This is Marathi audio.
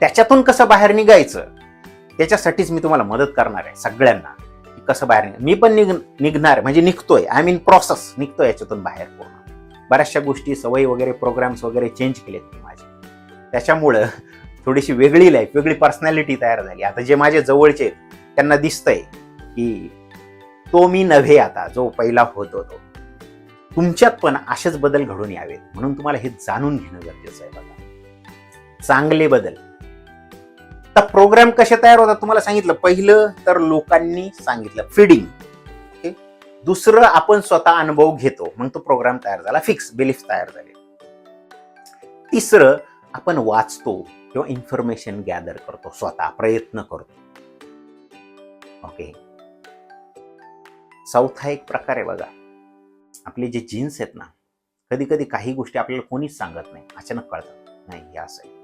त्याच्यातून कसं बाहेर निघायचं त्याच्यासाठीच मी तुम्हाला मदत करणार आहे सगळ्यांना, की कसं बाहेर मी पण निघणार, म्हणजे निघतोय, आय मीन प्रोसेस, निघतोय याच्यातून बाहेर पूर्ण. बऱ्याचशा गोष्टी, सवयी वगैरे, प्रोग्राम्स वगैरे चेंज केलेत मी माझे, त्याच्यामुळं थोडीशी वेगळी लाईफ, वेगळी पर्सनॅलिटी तयार झाली. आता जे माझे जवळचे त्यांना दिसतंय की तो मी नव्हे आता जो पहिला होतो तो. तुमच्यात पण असेच बदल घडून यावेत म्हणून तुम्हाला हे जाणून घेणं गरजेचं आहे. बघा, चांगले बदल. तर प्रोग्राम कसे तयार होतात तुम्हाला सांगितलं. पहिलं तर लोकांनी सांगितलं, फीडिंग. दुसरं आपण स्वतः अनुभव घेतो, मग तो प्रोग्राम तयार झाला, फिक्स बिलीफ तयार झाले. तिसरं आपण वाचतो किंवा इन्फॉर्मेशन गॅदर करतो, स्वतः प्रयत्न करतो. ओके. चौथा एक प्रकार आहे बघा, आपले जे जीन्स आहेत ना, कधी कधी काही गोष्टी आपल्याला कोणीच सांगत नाही, अचानक कळतात, नाही हे असं आहे.